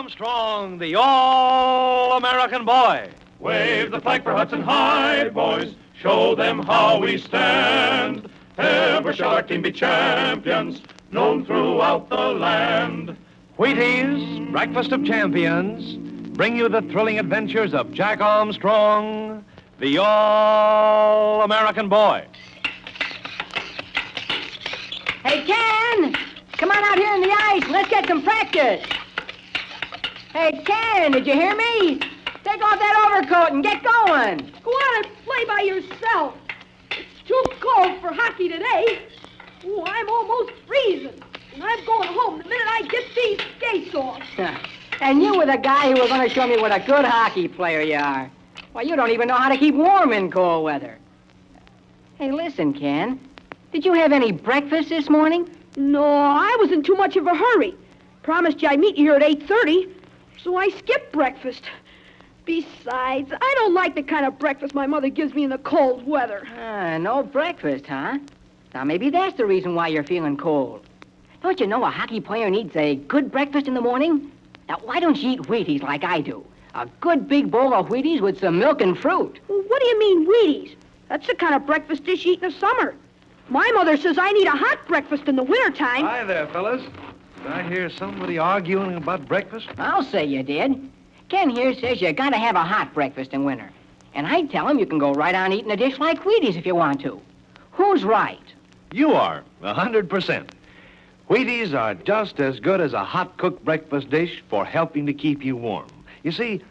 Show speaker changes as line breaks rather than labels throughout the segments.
Armstrong, the All-American Boy.
Wave the flag for Hudson High, boys. Show them how we stand. Ever shall our team be champions, known throughout the land.
Wheaties, Breakfast of Champions, bring you the thrilling adventures of Jack Armstrong, the All-American Boy.
Hey, Ken! Come on out here in the ice and let's get some practice. Hey, Ken, did you hear me? Take off that overcoat and get going.
Go out and play by yourself. It's too cold for hockey today. Oh, I'm almost freezing. And I'm going home the minute I get these skates off.
And you were the guy who was going to show me what a good hockey player you are. Why, you don't even know how to keep warm in cold weather. Hey, listen, Ken. Did you have any breakfast this morning?
No, I was in too much of a hurry. Promised you I'd meet you here at 8:30, so I skipped breakfast. Besides, I don't like the kind of breakfast my mother gives me in the cold weather.
No breakfast, huh? Now, maybe that's the reason why you're feeling cold. Don't you know a hockey player needs a good breakfast in the morning? Now, why don't you eat Wheaties like I do? A good big bowl of Wheaties with some milk and fruit.
Well, what do you mean, Wheaties? That's the kind of breakfast dish you eat in the summer. My mother says I need a hot breakfast in the wintertime.
Hi there, fellas. Did I hear somebody arguing about breakfast?
I'll say you did. Ken here says you gotta have a hot breakfast in winter. And I tell him you can go right on eating a dish like Wheaties if you want to. Who's right?
You are, 100%. Wheaties are just as good as a hot-cooked breakfast dish for helping to keep you warm. You see,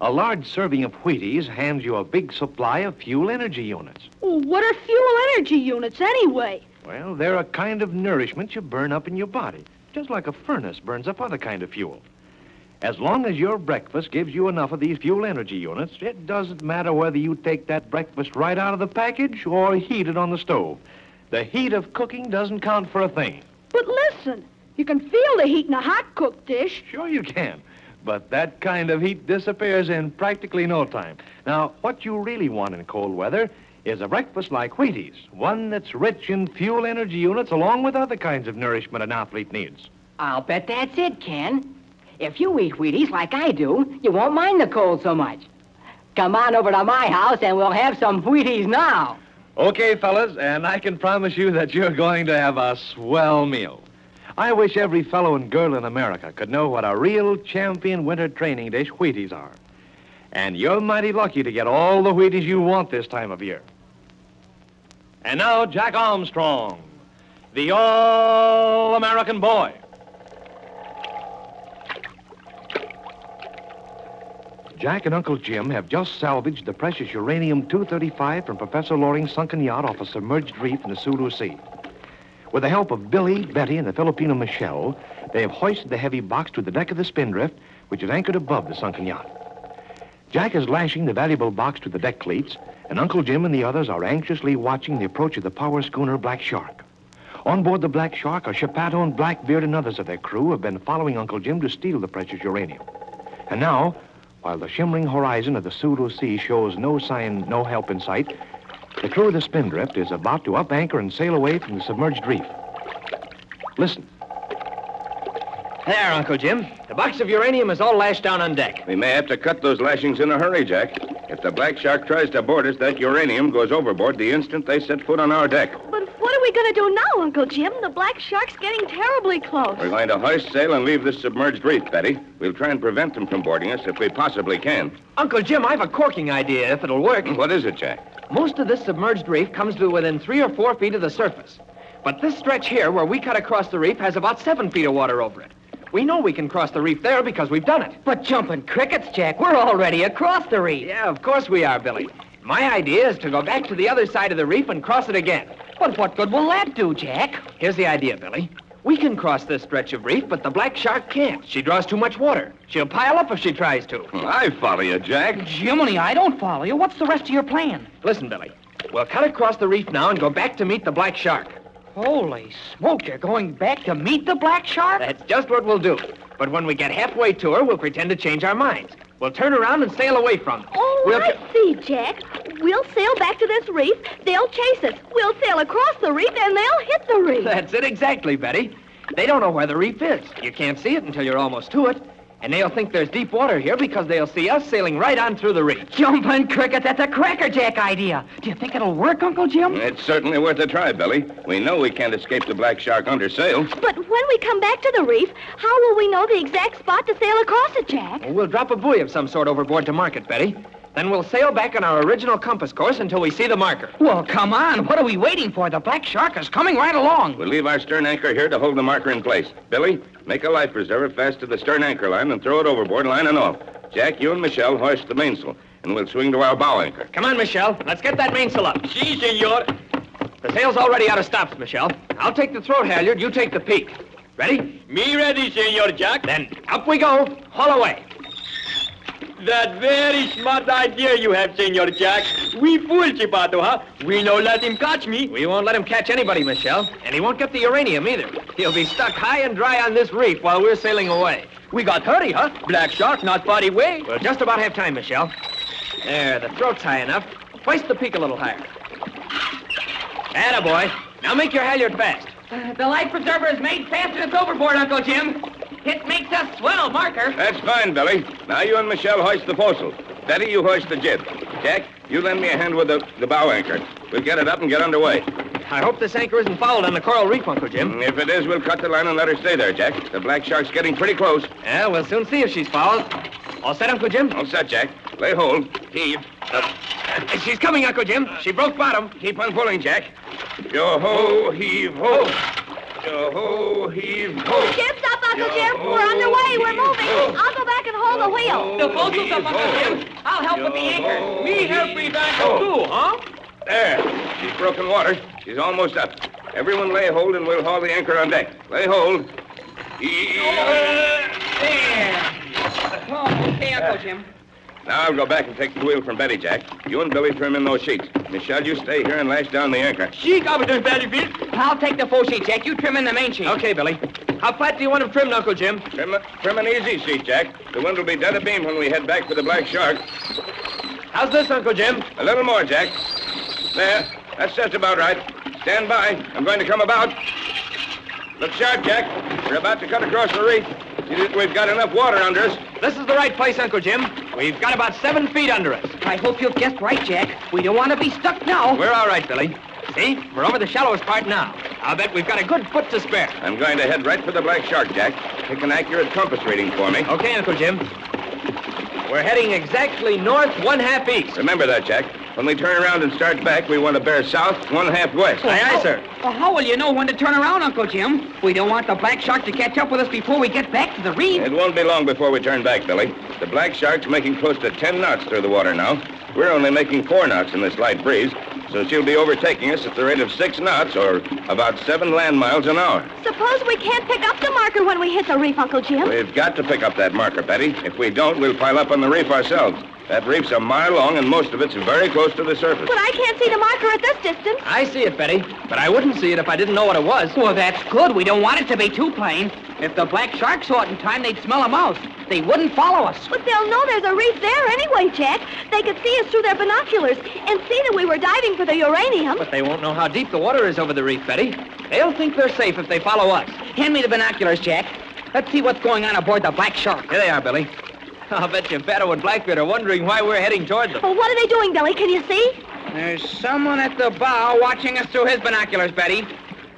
a large serving of Wheaties hands you a big supply of fuel energy units.
Well, what are fuel energy units anyway?
Well, they're a kind of nourishment you burn up in your body, just like a furnace burns up other kind of fuel. As long as your breakfast gives you enough of these fuel energy units, it doesn't matter whether you take that breakfast right out of the package or heat it on the stove. The heat of cooking doesn't count for a thing.
But listen, you can feel the heat in a hot-cooked dish.
Sure you can, but that kind of heat disappears in practically no time. Now, what you really want in cold weather is a breakfast like Wheaties, one that's rich in fuel energy units along with other kinds of nourishment an athlete needs.
I'll bet that's it, Ken. If you eat Wheaties like I do, you won't mind the cold so much. Come on over to my house and we'll have some Wheaties now.
Okay, fellas, and I can promise you that you're going to have a swell meal. I wish every fellow and girl in America could know what a real champion winter training dish Wheaties are. And you're mighty lucky to get all the Wheaties you want this time of year. And now, Jack Armstrong, the All-American Boy. Jack and Uncle Jim have just salvaged the precious uranium-235 from Professor Loring's sunken yacht off a submerged reef in the Sulu Sea. With the help of Billy, Betty, and the Filipino Michelle, they have hoisted the heavy box to the deck of the Spindrift, which is anchored above the sunken yacht. Jack is lashing the valuable box to the deck cleats, and Uncle Jim and the others are anxiously watching the approach of the power schooner Black Shark. On board the Black Shark are Chapato and Blackbeard and others of their crew have been following Uncle Jim to steal the precious uranium. And now, while the shimmering horizon of the Sulu Sea shows no sign, no help in sight, the crew of the Spindrift is about to up anchor and sail away from the submerged reef. Listen.
There, Uncle Jim. The box of uranium is all lashed down on deck.
We may have to cut those lashings in a hurry, Jack. If the Black Shark tries to board us, that uranium goes overboard the instant they set foot on our deck.
But what are we going to do now, Uncle Jim? The Black Shark's getting terribly close.
We're going to hoist sail and leave this submerged reef, Betty. We'll try and prevent them from boarding us if we possibly can.
Uncle Jim, I have a corking idea, if it'll work.
What is it, Jack?
Most of this submerged reef comes to within 3 or 4 feet of the surface. But this stretch here, where we cut across the reef, has about 7 feet of water over it. We know we can cross the reef there because we've done it.
But jumping crickets, Jack, we're already across the reef.
Yeah, of course we are, Billy. My idea is to go back to the other side of the reef and cross it again.
But what good will that do, Jack?
Here's the idea, Billy. We can cross this stretch of reef, but the Black Shark can't. She draws too much water. She'll pile up if she tries to.
I follow you, Jack.
Jiminy, I don't follow you. What's the rest of your plan?
Listen, Billy. We'll cut across the reef now and go back to meet the Black Shark.
Holy smoke, you're going back to meet the Black Shark?
That's just what we'll do. But when we get halfway to her, we'll pretend to change our minds. We'll turn around and sail away from them.
Oh, I see, Jack. We'll sail back to this reef. They'll chase us. We'll sail across the reef, and they'll hit the reef.
That's it exactly, Betty. They don't know where the reef is. You can't see it until you're almost to it. And they'll think there's deep water here because they'll see us sailing right on through the reef.
Jumping cricket, that's a crackerjack idea. Do you think it'll work, Uncle Jim?
It's certainly worth a try, Billy. We know we can't escape the black shark under sail.
But when we come back to the reef, how will we know the exact spot to sail across it, Jack?
We'll drop a buoy of some sort overboard to mark it, Betty. Then we'll sail back on our original compass course until we see the marker.
Well, come on. What are we waiting for? The black shark is coming right along.
We'll leave our stern anchor here to hold the marker in place. Billy, make a life preserver fast to the stern anchor line and throw it overboard, line and all. Jack, you and Michelle hoist the mainsail, and we'll swing to our bow anchor.
Come on, Michelle. Let's get that mainsail up.
Si, senor.
The sail's already out of stops, Michelle. I'll take the throat halyard, you take the peak. Ready?
Me ready, Senor Jack.
Then up we go. Haul away.
That very smart idea you have, Senor Jack. We fool Chipato, huh? We no let him catch me.
We won't let him catch anybody, Michelle. And he won't get the uranium either. He'll be stuck high and dry on this reef while we're sailing away.
We got hurry, huh? Black shark not far away.
We'll just about have time, Michelle. There, the throat's high enough. Hoist the peak a little higher. Attaboy. Now make your halyard fast.
The life preserver is made fast and it's overboard, Uncle Jim. It makes a swell marker.
That's fine, Billy. Now you and Michelle hoist the foresail. Betty, you hoist the jib. Jack, you lend me a hand with the bow anchor. We'll get it up and get underway.
I hope this anchor isn't fouled on the coral reef, Uncle Jim.
If it is, we'll cut the line and let her stay there, Jack. The black shark's getting pretty close.
Yeah, we'll soon see if she's fouled. All set, Uncle Jim?
All set, Jack. Lay hold. Heave.
She's coming, Uncle Jim. She broke bottom.
Keep on pulling, Jack. Yo-ho, heave, ho. Yo-ho, heave, ho.
Ship's up, Uncle Jim. We're underway. We're moving. I'll go back and hold the wheel.
The foresail's up, Uncle Jim. I'll help with the anchor.
Me help me back too, huh?
There. She's broken water. She's almost up. Everyone lay hold and we'll haul the anchor on deck. Lay hold.
There. Oh, okay, Uncle Jim.
Now I'll go back and take the wheel from Betty, Jack. You and Billy trim in those sheets. Michelle, you stay here and lash down the anchor.
She Captain Bettyfield.
I'll take the fore sheet, Jack. You trim in the main sheet.
Okay, Billy. How flat do you want him trimmed, Uncle Jim?
Trim an easy sheet, Jack. The wind will be dead abeam when we head back for the black shark.
How's this, Uncle Jim?
A little more, Jack. There. That's just about right. Stand by. I'm going to come about. Look sharp, Jack. We're about to cut across the reef. We've got enough water under us.
This is the right place, Uncle Jim. We've got about 7 feet under us.
I hope you've guessed right, Jack. We don't want to be stuck now.
We're all right, Billy. See? We're over the shallowest part now. I'll bet we've got a good foot to spare.
I'm going to head right for the black shark, Jack. Take an accurate compass reading for me.
Okay, Uncle Jim. We're heading exactly north 1/2 east.
Remember that, Jack. When we turn around and start back, we want to bear south 1/2 west.
Aye, aye, sir.
Well, how will you know when to turn around, Uncle Jim? We don't want the black shark to catch up with us before we get back to the reef.
It won't be long before we turn back, Billy. The black shark's making close to 10 knots through the water now. We're only making 4 knots in this light breeze, so she'll be overtaking us at the rate of 6 knots, or about 7 land miles an hour.
Suppose we can't pick up the marker when we hit the reef, Uncle Jim.
We've got to pick up that marker, Betty. If we don't, we'll pile up on the reef ourselves. That reef's a mile long, and most of it's very close to the surface.
But I can't see the marker at this distance.
I see it, Betty, but I wouldn't see it if I didn't know what it was.
Well, that's good. We don't want it to be too plain. If the black shark saw it in time, they'd smell a mouse. They wouldn't follow us.
But they'll know there's a reef there anyway, Jack. They could see us through their binoculars and see that we were diving for the uranium.
But they won't know how deep the water is over the reef, Betty. They'll think they're safe if they follow us.
Hand me the binoculars, Jack. Let's see what's going on aboard the black shark.
Here they are, Billy. I'll bet you Beto and Blackbeard are wondering why we're heading toward them.
Well, what are they doing, Billy? Can you see?
There's someone at the bow watching us through his binoculars, Betty.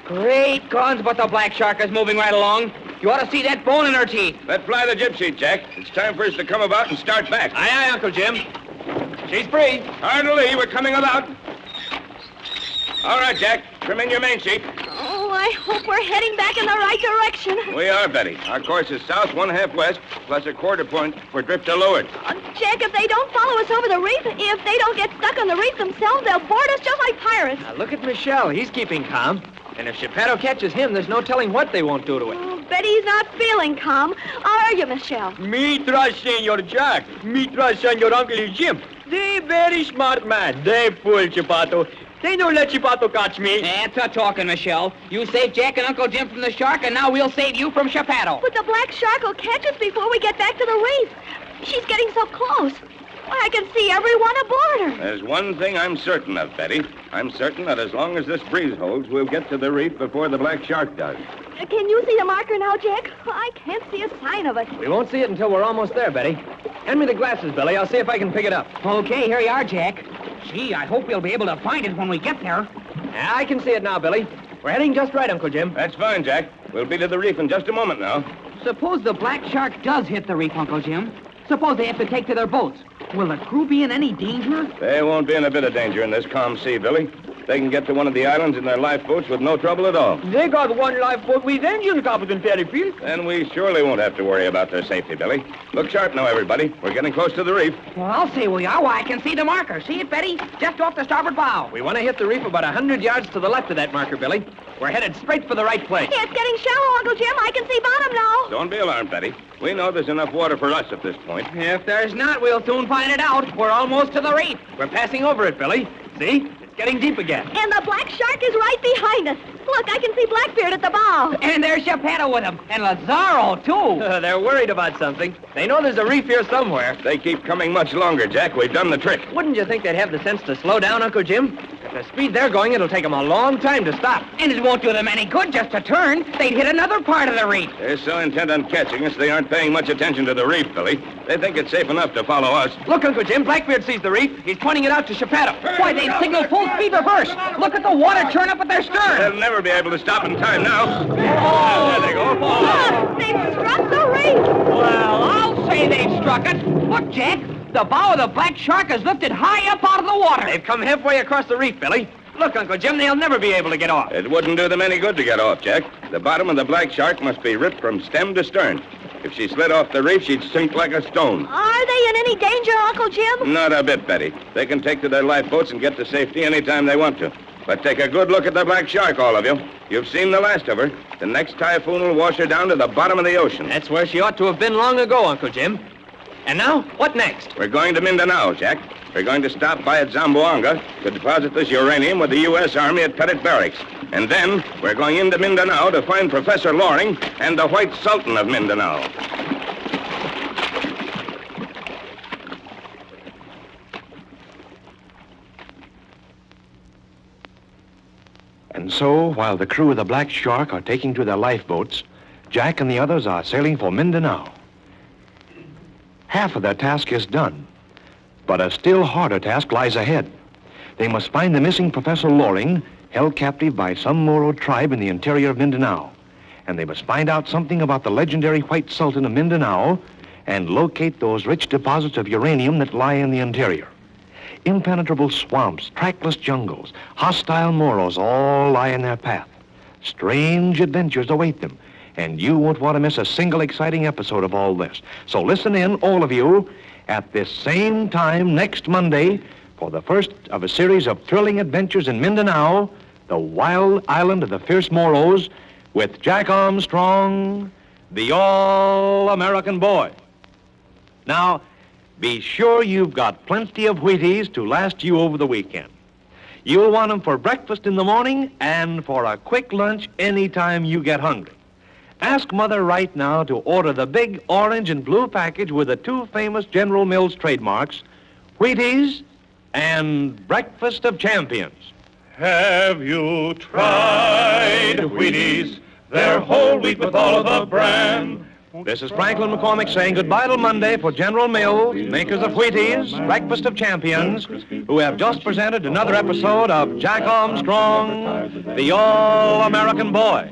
Great guns, but the black shark is moving right along. You ought to see that bone in her teeth.
Let fly the jib sheet, Jack. It's time for us to come about and start back.
Aye, aye, Uncle Jim. She's free.
Hard to lee. We're coming about. All right, Jack. Trim in your main sheet.
Oh, I hope we're heading back in the right direction.
We are, Betty. Our course is south 1/2 west, plus a quarter point for drift to leeward.
Jack, if they don't follow us over the reef, if they don't get stuck on the reef themselves, they'll board us just like pirates.
Now, look at Michelle. He's keeping calm. And if Geppetto catches him, there's no telling what they won't do to it.
Oh, Betty's not feeling calm. Are you, Michelle?
Me trust Senor Jack. Me trust Senor Uncle Jim. They very smart man. They fool Chipato. They don't let Chipato catch me.
That's a talking, Michelle. You saved Jack and Uncle Jim from the shark, and now we'll save you from Geppetto.
But the black shark will catch us before we get back to the reef. She's getting so close. I can see everyone aboard her.
There's one thing I'm certain of, Betty. I'm certain that as long as this breeze holds, we'll get to the reef before the black shark does.
Can you see the marker now, Jack? I can't see a sign of it.
We won't see it until we're almost there, Betty. Hand me the glasses, Billy. I'll see if I can pick it up.
Okay, here you are, Jack. Gee, I hope we'll be able to find it when we get there.
Yeah, I can see it now, Billy. We're heading just right, Uncle Jim.
That's fine, Jack. We'll be to the reef in just a moment now.
Suppose the black shark does hit the reef, Uncle Jim. Suppose they have to take to their boats. Will the crew be in any danger?
They won't be in a bit of danger in this calm sea, Billy. They can get to one of the islands in their lifeboats with no trouble at all.
They got one lifeboat with engines, Captain Perryfield.
Then we surely won't have to worry about their safety, Billy. Look sharp now, everybody. We're getting close to the reef.
Well, I'll say we are. Why, I can see the marker. See it, Betty? Just off the starboard bow.
We want to hit the reef about 100 yards to the left of that marker, Billy. We're headed straight for the right place.
It's getting shallow, Uncle Jim. I can see bottom now.
Don't be alarmed, Betty. We know there's enough water for us at this point.
If there's not, we'll soon find it out. We're almost to the reef.
We're passing over it, Billy. See? It's getting deep again.
And the black shark is right behind us. Look, I can see Blackbeard at the bow.
And there's Geppetto with him. And Lazaro, too.
They're worried about something. They know there's a reef here somewhere.
If they keep coming much longer, Jack, we've done the trick.
Wouldn't you think they'd have the sense to slow down, Uncle Jim? At the speed they're going, it'll take them a long time to stop.
And it won't do them any good just to turn. They'd hit another part of the reef.
They're so intent on catching us, they aren't paying much attention to the reef, Billy. They think it's safe enough to follow us.
Look, Uncle Jim, Blackbeard sees the reef. He's pointing it out to Geppetto.
Why, they'd signal full speed reverse. Look at the water churn up at their stern.
They'll never be able to stop in time now. There they go.
Look, they've struck the reef.
Well, I'll say they've struck it. Look, Jack, the bow of the black shark is lifted high up out of the water.
They've come halfway across the reef, Billy. Look, Uncle Jim, they'll never be able to get off.
It wouldn't do them any good to get off, Jack. The bottom of the black shark must be ripped from stem to stern. If she slid off the reef, she'd sink like a stone.
Are they in any danger, Uncle Jim?
Not a bit, Betty. They can take to their lifeboats and get to safety any time they want to. But take a good look at the black shark, all of you. You've seen the last of her. The next typhoon will wash her down to the bottom of the ocean.
That's where she ought to have been long ago, Uncle Jim. And now, what next?
We're going to Mindanao, Jack. We're going to stop by at Zamboanga to deposit this uranium with the U.S. Army at Pettit Barracks. And then we're going into Mindanao to find Professor Loring and the White Sultan of Mindanao.
And so, while the crew of the Black Shark are taking to their lifeboats, Jack and the others are sailing for Mindanao. Half of their task is done, but a still harder task lies ahead. They must find the missing Professor Loring, held captive by some Moro tribe in the interior of Mindanao. And they must find out something about the legendary White Sultan of Mindanao and locate those rich deposits of uranium that lie in the interior. Impenetrable swamps, trackless jungles, hostile Moros all lie in their path. Strange adventures await them, and you won't want to miss a single exciting episode of all this. So listen in, all of you, at this same time next Monday for the first of a series of thrilling adventures in Mindanao, the wild island of the fierce Moros, with Jack Armstrong, the all-American boy. Now, be sure you've got plenty of Wheaties to last you over the weekend. You'll want them for breakfast in the morning and for a quick lunch anytime you get hungry. Ask Mother right now to order the big orange and blue package with the two famous General Mills trademarks, Wheaties and Breakfast of Champions.
Have you tried Wheaties? They're whole wheat with all of the bran.
This is Franklin McCormick saying goodbye till Monday for General Mills, makers of Wheaties, Breakfast of Champions, who have just presented another episode of Jack Armstrong, the All-American Boy.